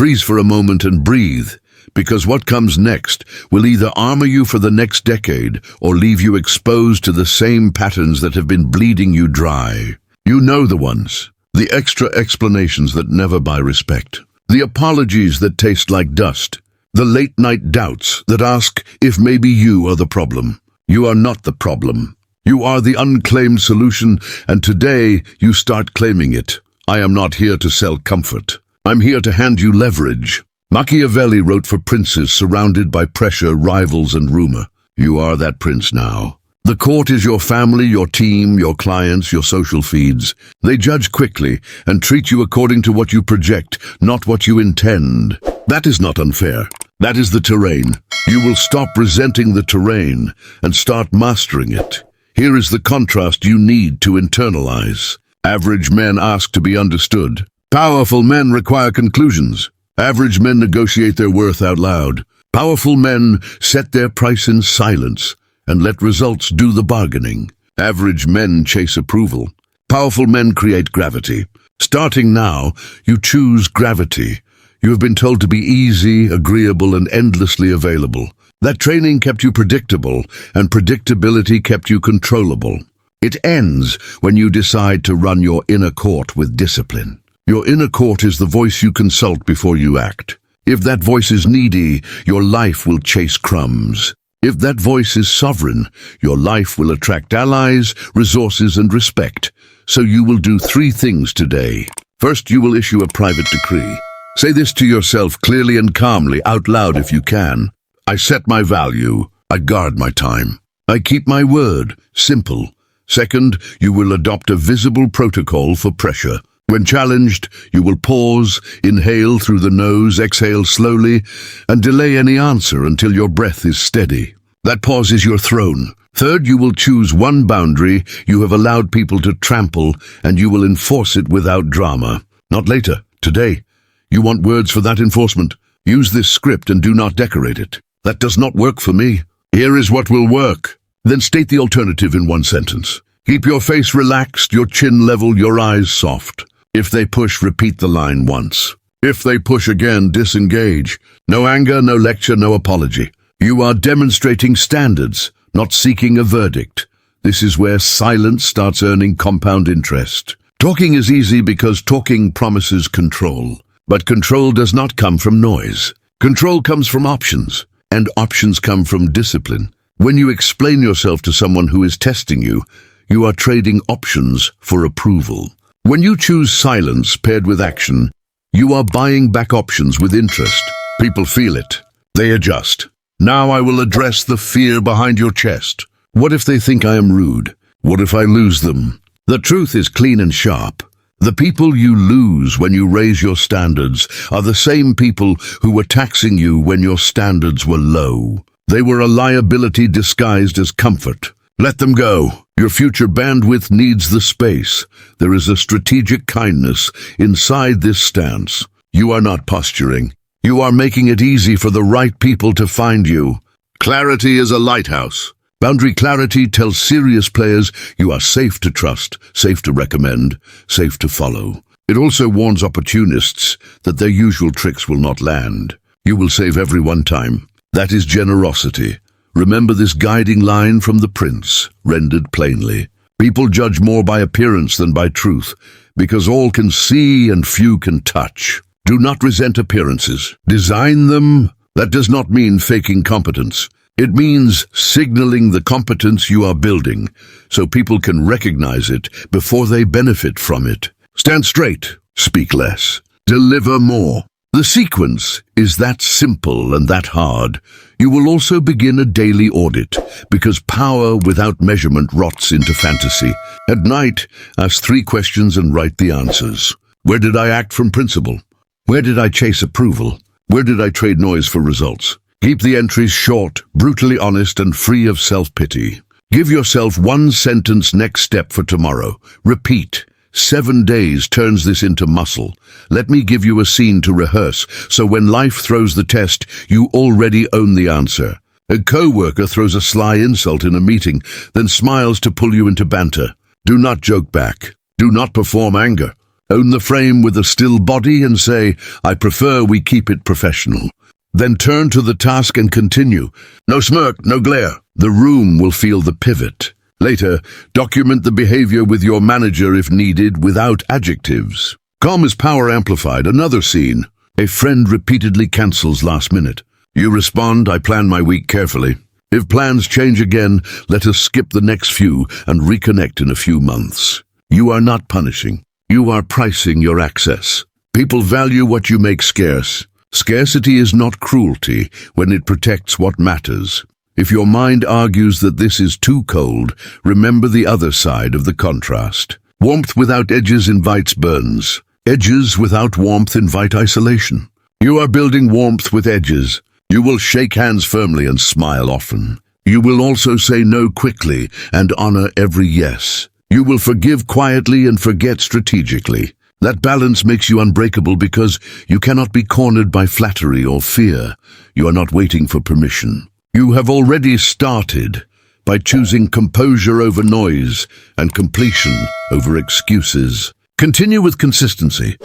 Freeze for a moment and breathe, because what comes next will either armor you for the next decade or leave you exposed to the same patterns that have been bleeding you dry. You know the ones. The extra explanations that never buy respect. The apologies that taste like dust. The late-night doubts that ask if maybe you are the problem. You are not the problem. You are the unclaimed solution, and today you start claiming it. I am not here to sell comfort. I'm here to hand you leverage. Machiavelli wrote for princes surrounded by pressure, rivals, and rumor. You are that prince now. The court is your family, your team, your clients, your social feeds. They judge quickly and treat you according to what you project, not what you intend. That is not unfair. That is the terrain. You will stop resenting the terrain and start mastering it. Here is the contrast you need to internalize. Average men ask to be understood. Powerful men require conclusions. Average men negotiate their worth out loud. Powerful men set their price in silence and let results do the bargaining. Average men chase approval. Powerful men create gravity. Starting now, you choose gravity. You have been told to be easy, agreeable, and endlessly available. That training kept you predictable, and predictability kept you controllable. It ends when you decide to run your inner court with discipline. Your inner court is the voice you consult before you act. If that voice is needy, your life will chase crumbs. If that voice is sovereign, your life will attract allies, resources, and respect. So you will do 3 things today. First, you will issue a private decree. Say this to yourself clearly and calmly, out loud if you can. I set my value. I guard my time. I keep my word. Simple. Second, you will adopt a visible protocol for pressure. When challenged, you will pause, inhale through the nose, exhale slowly, and delay any answer until your breath is steady. That pause is your throne. Third, you will choose one boundary you have allowed people to trample, and you will enforce it without drama. Not later, today. You want words for that enforcement? Use this script and do not decorate it. That does not work for me. Here is what will work. Then state the alternative in 1 sentence. Keep your face relaxed, your chin level, your eyes soft. If they push, repeat the line once. If they push again, disengage. No anger, no lecture, no apology. You are demonstrating standards, not seeking a verdict. This is where silence starts earning compound interest. Talking is easy because talking promises control. But control does not come from noise. Control comes from options, and options come from discipline. When you explain yourself to someone who is testing you, you are trading options for approval. When you choose silence paired with action, you are buying back options with interest. People feel it. They adjust. Now I will address the fear behind your chest. What if they think I am rude? What if I lose them? The truth is clean and sharp. The people you lose when you raise your standards are the same people who were taxing you when your standards were low. They were a liability disguised as comfort. Let them go. Your future bandwidth needs the space. There is a strategic kindness inside this stance. You are not posturing. You are making it easy for the right people to find you. Clarity is a lighthouse. Boundary clarity tells serious players you are safe to trust, safe to recommend, safe to follow. It also warns opportunists that their usual tricks will not land. You will save everyone time. That is generosity. Remember this guiding line from the prince, rendered plainly. People judge more by appearance than by truth, because all can see and few can touch. Do not resent appearances. Design them. That does not mean faking competence. It means signaling the competence you are building, so people can recognize it before they benefit from it. Stand straight. Speak less. Deliver more. The sequence is that simple and that hard. You will also begin a daily audit, because power without measurement rots into fantasy. At night, ask 3 questions and write the answers. Where did I act from principle? Where did I chase approval? Where did I trade noise for results? Keep the entries short, brutally honest, and free of self-pity. Give yourself 1 sentence next step for tomorrow. Repeat. 7 days turns this into muscle. Let me give you a scene to rehearse, so when life throws the test, you already own the answer. A co-worker throws a sly insult in a meeting, then smiles to pull you into banter. Do not joke back. Do not perform anger. Own the frame with a still body and say, "I prefer we keep it professional." Then turn to the task and continue. No smirk, no glare. The room will feel the pivot. Later, document the behavior with your manager if needed without adjectives. Calm is power amplified. Another scene. A friend repeatedly cancels last minute. You respond, "I plan my week carefully. If plans change again, let us skip the next few and reconnect in a few months." You are not punishing. You are pricing your access. People value what you make scarce. Scarcity is not cruelty when it protects what matters. If your mind argues that this is too cold, remember the other side of the contrast. Warmth without edges invites burns. Edges without warmth invite isolation. You are building warmth with edges. You will shake hands firmly and smile often. You will also say no quickly and honor every yes. You will forgive quietly and forget strategically. That balance makes you unbreakable because you cannot be cornered by flattery or fear. You are not waiting for permission. You have already started by choosing composure over noise and completion over excuses. Continue with consistency.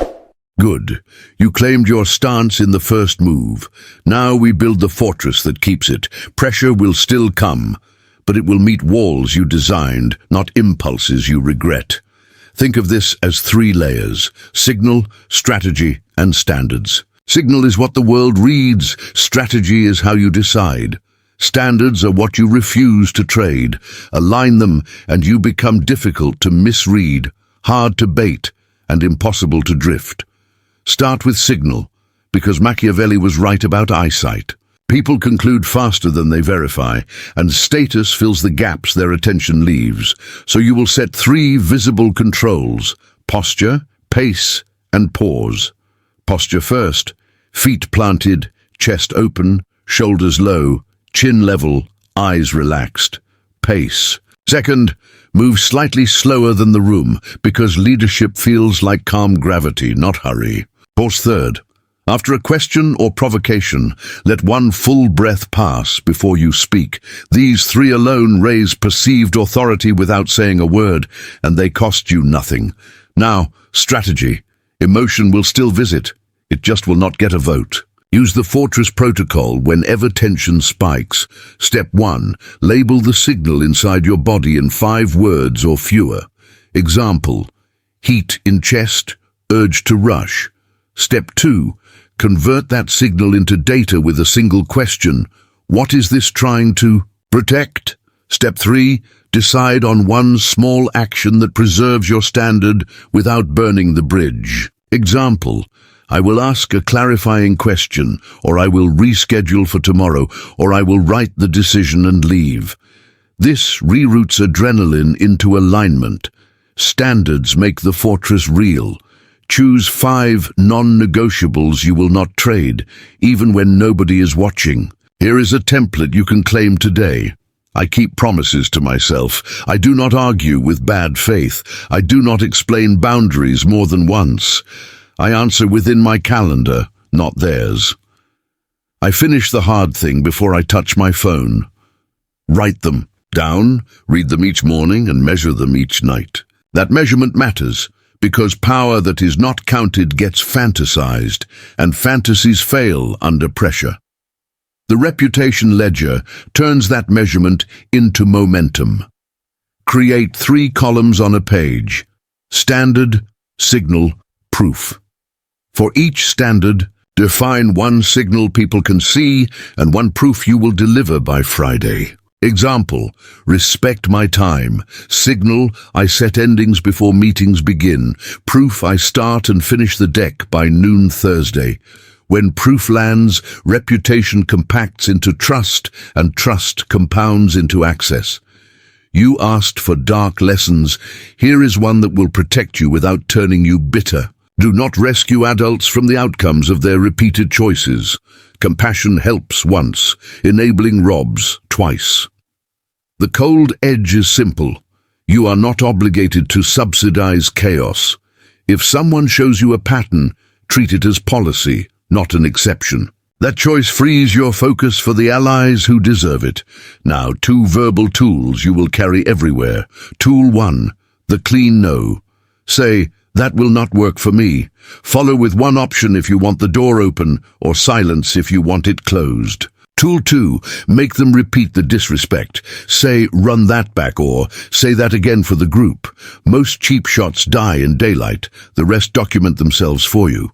Good. You claimed your stance in the first move. Now we build the fortress that keeps it. Pressure will still come, but it will meet walls you designed, not impulses you regret. Think of this as 3 layers: signal, strategy, and standards. Signal is what the world reads. Strategy is how you decide. Standards are what you refuse to trade. Align them, and you become difficult to misread, hard to bait, and impossible to drift. Start with signal, because Machiavelli was right about eyesight. People conclude faster than they verify, and status fills the gaps their attention leaves. So you will set 3 visible controls: posture, pace, and pause. Posture first: feet planted, chest open, shoulders low, chin level, eyes relaxed. Pace. Second, move slightly slower than the room, because leadership feels like calm gravity, not hurry. Pause third. After a question or provocation, let 1 full breath pass before you speak. These 3 alone raise perceived authority without saying a word, and they cost you nothing. Now, strategy. Emotion will still visit. It just will not get a vote. Use the fortress protocol whenever tension spikes. Step 1. Label the signal inside your body in 5 words or fewer. Example: heat in chest, urge to rush. Step 2. Convert that signal into data with a single question. What is this trying to protect? Step 3. Decide on 1 small action that preserves your standard without burning the bridge. Example: I will ask a clarifying question, or I will reschedule for tomorrow, or I will write the decision and leave. This reroutes adrenaline into alignment. Standards make the fortress real. Choose 5 non-negotiables you will not trade, even when nobody is watching. Here is a template you can claim today. I keep promises to myself. I do not argue with bad faith. I do not explain boundaries more than once. I answer within my calendar, not theirs. I finish the hard thing before I touch my phone. Write them down, read them each morning, and measure them each night. That measurement matters, because power that is not counted gets fantasized, and fantasies fail under pressure. The reputation ledger turns that measurement into momentum. Create 3 columns on a page: standard, signal, proof. For each standard, define 1 signal people can see and 1 proof you will deliver by Friday. Example: respect my time. Signal: I set endings before meetings begin. Proof: I start and finish the deck by noon Thursday. When proof lands, reputation compacts into trust, and trust compounds into access. You asked for dark lessons. Here is one that will protect you without turning you bitter. Do not rescue adults from the outcomes of their repeated choices. Compassion helps once, enabling robs twice. The cold edge is simple. You are not obligated to subsidize chaos. If someone shows you a pattern, treat it as policy, not an exception. That choice frees your focus for the allies who deserve it. Now, 2 verbal tools you will carry everywhere. Tool 1, the clean no. Say, That will not work for me. Follow with one option if you want the door open, or silence if you want it closed. Tool 2. Make them repeat the disrespect. Say, run that back, or say that again for the group. Most cheap shots die in daylight. The rest document themselves for you.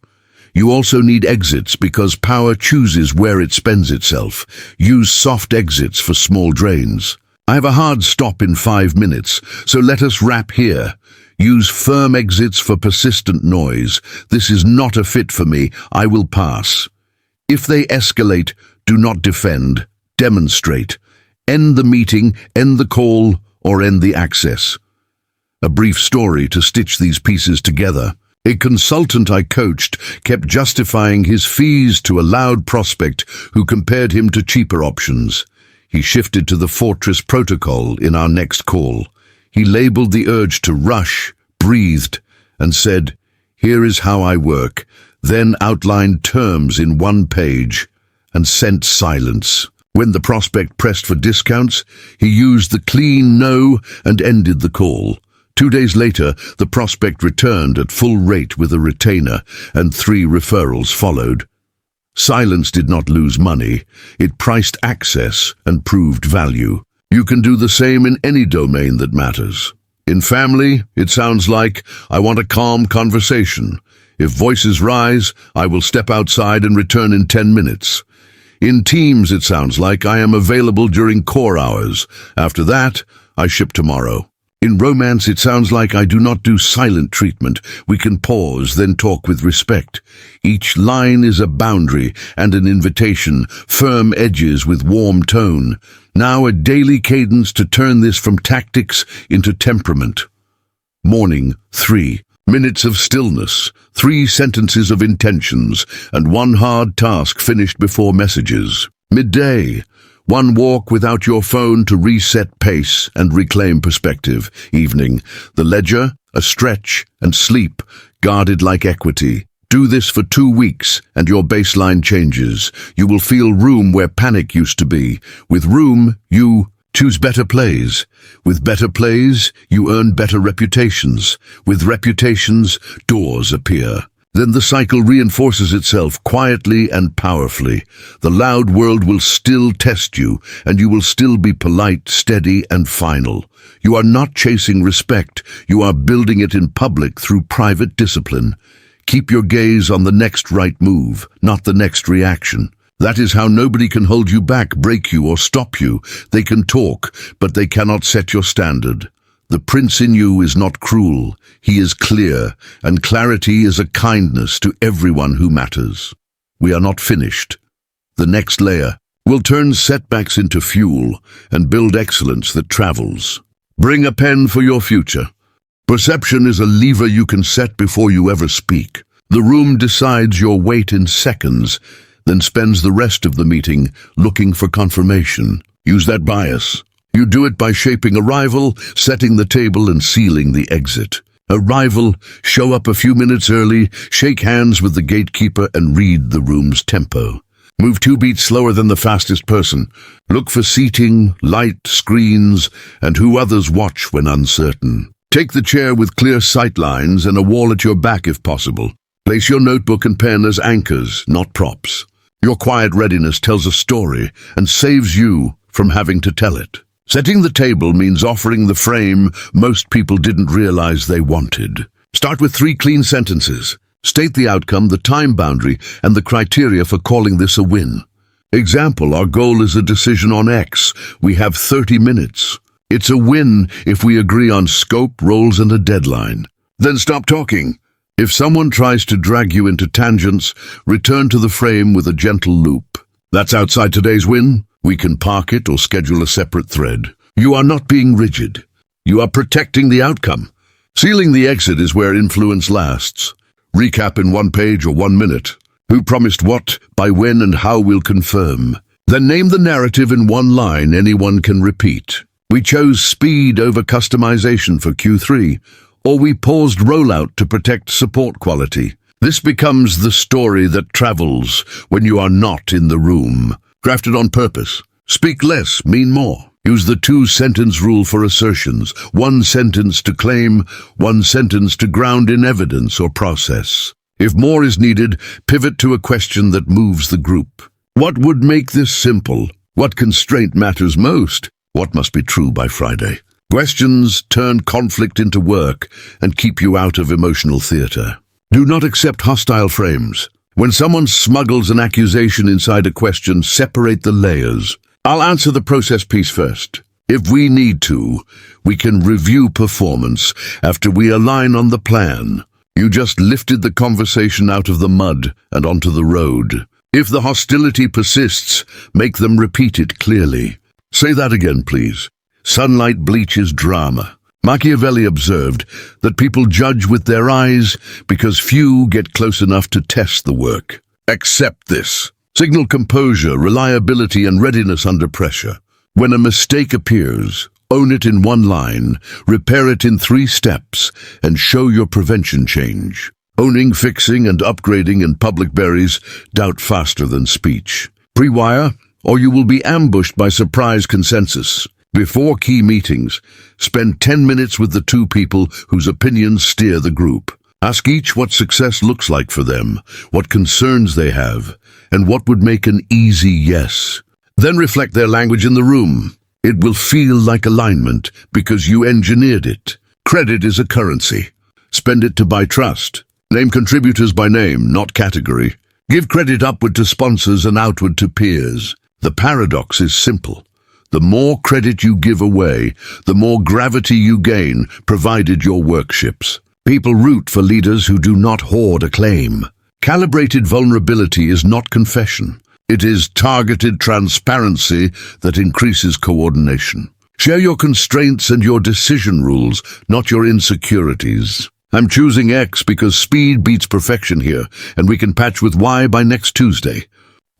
You also need exits because power chooses where it spends itself. Use soft exits for small drains. I have a hard stop in 5 minutes, so let us wrap here. Use firm exits for persistent noise. This is not a fit for me. I will pass. If they escalate, do not defend. Demonstrate. End the meeting, end the call, or end the access. A brief story to stitch these pieces together. A consultant I coached kept justifying his fees to a loud prospect who compared him to cheaper options. He shifted to the Fortress protocol in our next call. He labeled the urge to rush, breathed, and said, "Here is how I work," then outlined terms in 1 page, and sent silence. When the prospect pressed for discounts, he used the clean no and ended the call. 2 days later, the prospect returned at full rate with a retainer, and 3 referrals followed. Silence did not lose money. It priced access and proved value. You can do the same in any domain that matters. In family, it sounds like, "I want a calm conversation. If voices rise, I will step outside and return in 10 minutes. In teams, it sounds like, "I am available during core hours. After that, I ship tomorrow." In romance, it sounds like, "I do not do silent treatment. We can pause, then talk with respect." Each line is a boundary and an invitation, firm edges with warm tone. Now a daily cadence to turn this from tactics into temperament. Morning, 3 minutes of stillness, 3 sentences of intentions, and 1 hard task finished before messages. Midday, 1 walk without your phone to reset pace and reclaim perspective. Evening, the ledger, a stretch, and sleep, guarded like equity. Do this for 2 weeks, and your baseline changes. You will feel room where panic used to be. With room, you choose better plays. With better plays, you earn better reputations. With reputations, doors appear. Then the cycle reinforces itself quietly and powerfully. The loud world will still test you, and you will still be polite, steady, and final. You are not chasing respect. You are building it in public through private discipline. Keep your gaze on the next right move, not the next reaction. That is how nobody can hold you back, break you, or stop you. They can talk, but they cannot set your standard. The prince in you is not cruel. He is clear, and clarity is a kindness to everyone who matters. We are not finished. The next layer will turn setbacks into fuel and build excellence that travels. Bring a pen for your future. Perception is a lever you can set before you ever speak. The room decides your weight in seconds, then spends the rest of the meeting looking for confirmation. Use that bias. You do it by shaping arrival, setting the table, and sealing the exit. Arrival, show up a few minutes early, shake hands with the gatekeeper, and read the room's tempo. Move 2 beats slower than the fastest person. Look for seating, light, screens, and who others watch when uncertain. Take the chair with clear sight lines and a wall at your back if possible. Place your notebook and pen as anchors, not props. Your quiet readiness tells a story and saves you from having to tell it. Setting the table means offering the frame most people didn't realize they wanted. Start with 3 clean sentences. State the outcome, the time boundary, and the criteria for calling this a win. Example, our goal is a decision on X. We have 30 minutes. It's a win if we agree on scope, roles, and a deadline. Then stop talking. If someone tries to drag you into tangents, return to the frame with a gentle loop. That's outside today's win. We can park it or schedule a separate thread. You are not being rigid. You are protecting the outcome. Sealing the exit is where influence lasts. Recap in 1 page or 1 minute. Who promised what, by when, and how will confirm. Then name the narrative in 1 line anyone can repeat. We chose speed over customization for Q3, or we paused rollout to protect support quality. This becomes the story that travels when you are not in the room. Crafted on purpose. Speak less, mean more. Use the two-sentence rule for assertions. One sentence to claim, one sentence to ground in evidence or process. If more is needed, pivot to a question that moves the group. What would make this simple? What constraint matters most? What must be true by Friday? Questions turn conflict into work and keep you out of emotional theater. Do not accept hostile frames. When someone smuggles an accusation inside a question, separate the layers. I'll answer the process piece first. If we need to, we can review performance after we align on the plan. You just lifted the conversation out of the mud and onto the road. If the hostility persists, make them repeat it clearly. Say that again, please. Sunlight bleaches drama. Machiavelli observed that people judge with their eyes because few get close enough to test the work. Accept this. Signal composure, reliability, and readiness under pressure. When a mistake appears, own it in one line, repair it in 3 steps, and show your prevention change. Owning, fixing, and upgrading in public buries doubt faster than speech. Pre-wire, or you will be ambushed by surprise consensus. Before key meetings, spend 10 minutes with the 2 people whose opinions steer the group. Ask each what success looks like for them, what concerns they have, and what would make an easy yes. Then reflect their language in the room. It will feel like alignment because you engineered it. Credit is a currency. Spend it to buy trust. Name contributors by name, not category. Give credit upward to sponsors and outward to peers. The paradox is simple. The more credit you give away, the more gravity you gain, provided your work ships. People root for leaders who do not hoard acclaim. Calibrated vulnerability is not confession. It is targeted transparency that increases coordination. Share your constraints and your decision rules, not your insecurities. I'm choosing X because speed beats perfection here, and we can patch with Y by next Tuesday.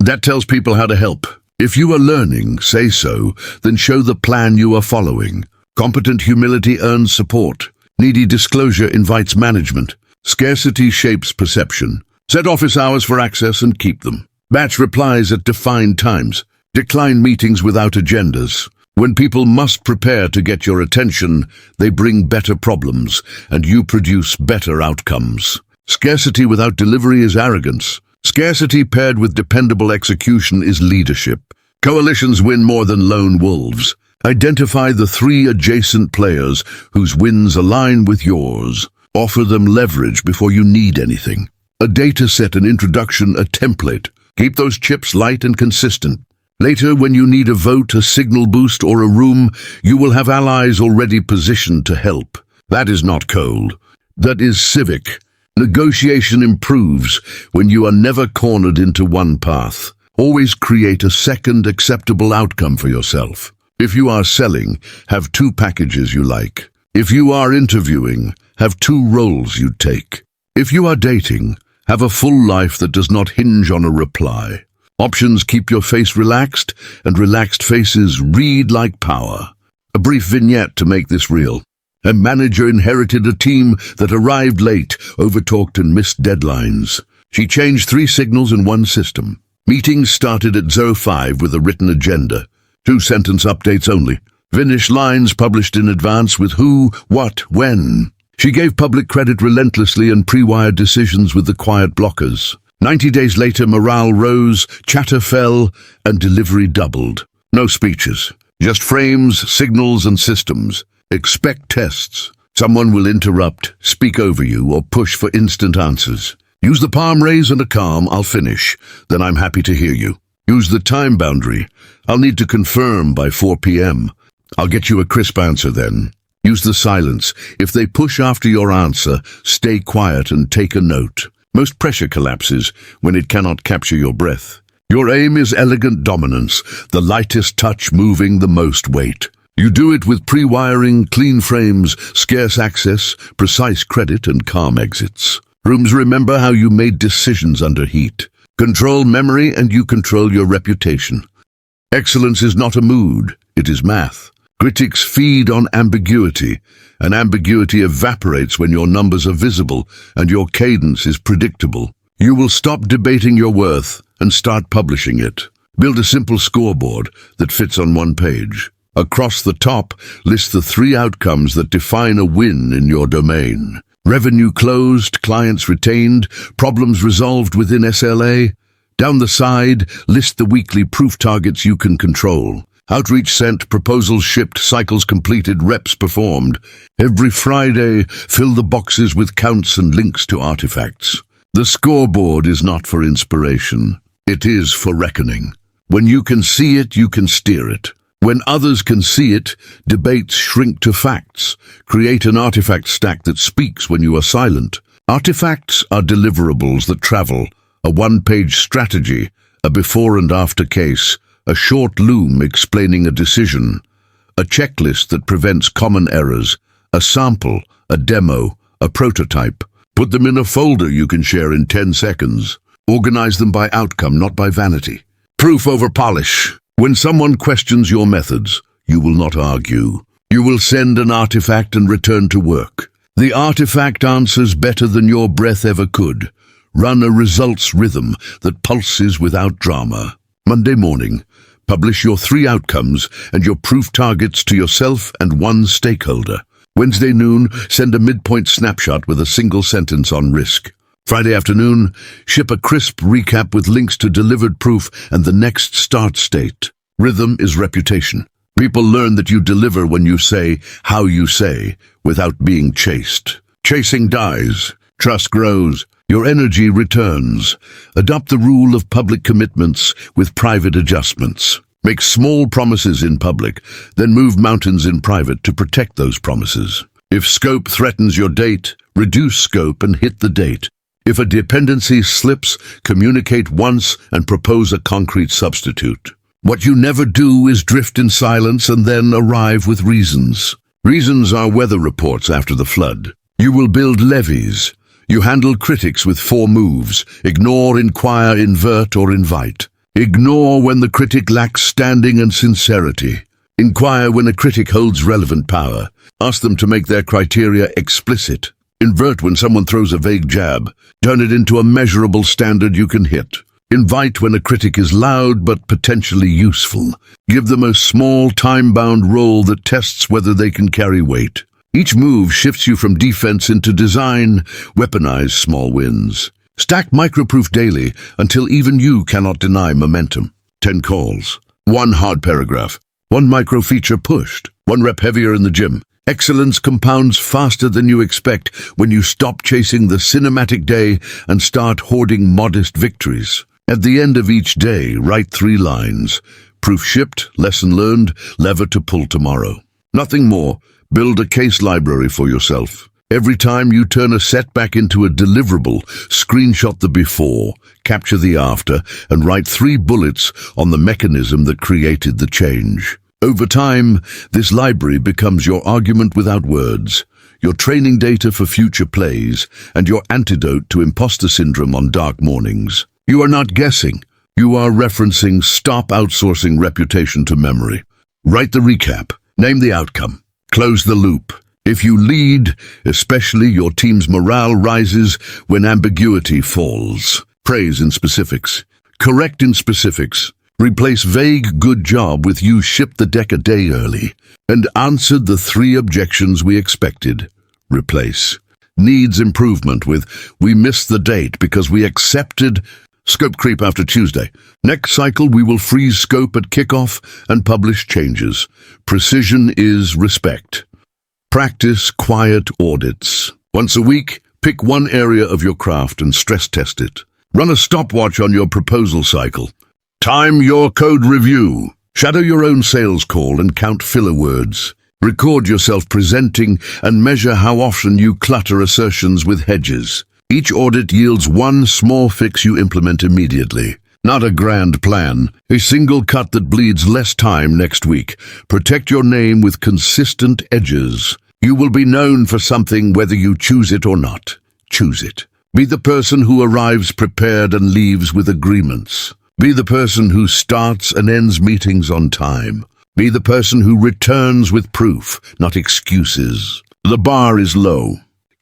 That tells people how to help. If you are learning, say so, then show the plan you are following. Competent humility earns support. Needy disclosure invites management. Scarcity shapes perception. Set office hours for access and keep them. Batch replies at defined times. Decline meetings without agendas. When people must prepare to get your attention, they bring better problems, and you produce better outcomes. Scarcity without delivery is arrogance. Scarcity paired with dependable execution is leadership. Coalitions win more than lone wolves. Identify the 3 adjacent players whose wins align with yours. Offer them leverage before you need anything. A data set, an introduction, a template. Keep those chips light and consistent. Later, when you need a vote, a signal boost, or a room, you will have allies already positioned to help. That is not cold. That is civic. Negotiation improves when you are never cornered into one path. Always create a second acceptable outcome for yourself. If you are selling, have 2 packages you like. If you are interviewing, have 2 roles you take. If you are dating, have a full life that does not hinge on a reply. Options keep your face relaxed, and relaxed faces read like power. A brief vignette to make this real. A manager inherited a team that arrived late, overtalked and missed deadlines. She changed 3 signals in one system. Meetings started at 05 with a written agenda. 2-sentence updates only. Finish lines published in advance with who, what, when. She gave public credit relentlessly and pre-wired decisions with the quiet blockers. 90 days later, morale rose, chatter fell, and delivery doubled. No speeches, just frames, signals, and systems. Expect tests. Someone will interrupt, speak over you, or push for instant answers. Use the palm raise and a calm, I'll finish, then I'm happy to hear you. Use the time boundary. I'll need to confirm by 4 p.m. I'll get you a crisp answer then. Use the silence. If they push after your answer, stay quiet and take a note. Most pressure collapses when it cannot capture your breath. Your aim is elegant dominance, the lightest touch moving the most weight. You do it with pre-wiring, clean frames, scarce access, precise credit, and calm exits. Rooms remember how you made decisions under heat. Control memory and you control your reputation. Excellence is not a mood, it is math. Critics feed on ambiguity, and ambiguity evaporates when your numbers are visible and your cadence is predictable. You will stop debating your worth and start publishing it. Build a simple scoreboard that fits on one page. Across the top, list the 3 outcomes that define a win in your domain. Revenue closed, clients retained, problems resolved within SLA. Down the side, list the weekly proof targets you can control. Outreach sent, proposals shipped, cycles completed, reps performed. Every Friday, fill the boxes with counts and links to artifacts. The scoreboard is not for inspiration. It is for reckoning. When you can see it, you can steer it. When others can see it, debates shrink to facts. Create an artifact stack that speaks when you are silent. Artifacts are deliverables that travel, a one-page strategy, a before and after case, a short loom explaining a decision, a checklist that prevents common errors, a sample, a demo, a prototype. Put them in a folder you can share in 10 seconds. Organize them by outcome, not by vanity. Proof over polish. When someone questions your methods, you will not argue. You will send an artifact and return to work. The artifact answers better than your breath ever could. Run a results rhythm that pulses without drama. Monday morning, publish your 3 outcomes and your proof targets to yourself and 1 stakeholder. Wednesday noon, send a midpoint snapshot with a single sentence on risk. Friday afternoon, ship a crisp recap with links to delivered proof and the next start state. Rhythm is reputation. People learn that you deliver when you say how you say, without being chased. Chasing dies. Trust grows. Your energy returns. Adopt the rule of public commitments with private adjustments. Make small promises in public, then move mountains in private to protect those promises. If scope threatens your date, reduce scope and hit the date. If a dependency slips, communicate once and propose a concrete substitute. What you never do is drift in silence and then arrive with reasons. Reasons are weather reports after the flood. You will build levees. You handle critics with 4 moves. Ignore, inquire, invert, or invite. Ignore when the critic lacks standing and sincerity. Inquire when a critic holds relevant power. Ask them to make their criteria explicit. Invert when someone throws a vague jab. Turn it into a measurable standard you can hit. Invite when a critic is loud but potentially useful. Give them a small, time-bound role that tests whether they can carry weight. Each move shifts you from defense into design. Weaponize small wins. Stack microproof daily until even you cannot deny momentum. 10 calls. 1 hard paragraph. 1 micro feature pushed. 1 rep heavier in the gym. Excellence compounds faster than you expect when you stop chasing the cinematic day and start hoarding modest victories. At the end of each day, write 3 lines. Proof shipped, lesson learned, lever to pull tomorrow. Nothing more. Build a case library for yourself. Every time you turn a setback into a deliverable, screenshot the before, capture the after, and write 3 bullets on the mechanism that created the change. Over time, this library becomes your argument without words, your training data for future plays, and your antidote to imposter syndrome on dark mornings. You are not guessing. You are referencing. Stop outsourcing reputation to memory. Write the recap. Name the outcome. Close the loop. If you lead, especially, your team's morale rises when ambiguity falls. Praise in specifics. Correct in specifics. Replace vague good job with you shipped the deck a day early and answered the 3 objections we expected. Replace. Needs improvement with we missed the date because we accepted scope creep after Tuesday. Next cycle we will freeze scope at kickoff and publish changes. Precision is respect. Practice quiet audits. Once a week, pick 1 area of your craft and stress test it. Run a stopwatch on your proposal cycle. Time your code review. Shadow your own sales call and count filler words. Record yourself presenting and measure how often you clutter assertions with hedges. Each audit yields 1 small fix you implement immediately. Not a grand plan, a single cut that bleeds less time next week. Protect your name with consistent edges. You will be known for something whether you choose it or not. Choose it. Be the person who arrives prepared and leaves with agreements. Be the person who starts and ends meetings on time. Be the person who returns with proof, not excuses. The bar is low.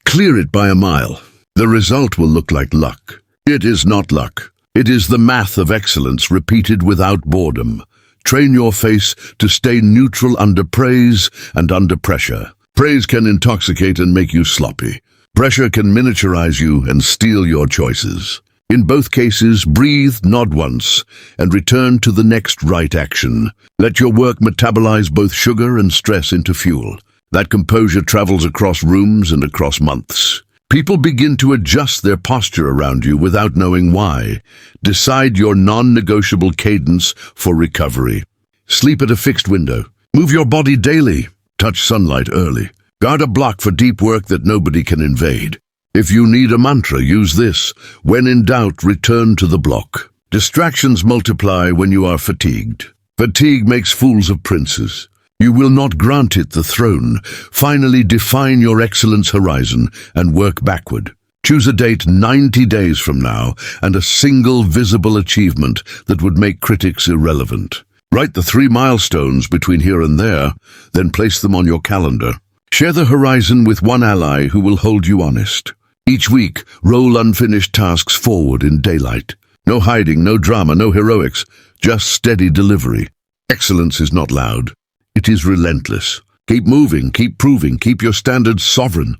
Clear it by a mile. The result will look like luck. It is not luck. It is the math of excellence repeated without boredom. Train your face to stay neutral under praise and under pressure. Praise can intoxicate and make you sloppy. Pressure can miniaturize you and steal your choices. In both cases, breathe, nod once, and return to the next right action. Let your work metabolize both sugar and stress into fuel. That composure travels across rooms and across months. People begin to adjust their posture around you without knowing why. Decide your non-negotiable cadence for recovery. Sleep at a fixed window. Move your body daily. Touch sunlight early. Guard a block for deep work that nobody can invade. If you need a mantra, use this. When in doubt, return to the block. Distractions multiply when you are fatigued. Fatigue makes fools of princes. You will not grant it the throne. Finally, define your excellence horizon and work backward. Choose a date 90 days from now and a single visible achievement that would make critics irrelevant. Write the 3 milestones between here and there, then place them on your calendar. Share the horizon with one ally who will hold you honest. Each week, roll unfinished tasks forward in daylight. No hiding, no drama, no heroics, just steady delivery. Excellence is not loud. It is relentless. Keep moving, keep proving, keep your standards sovereign.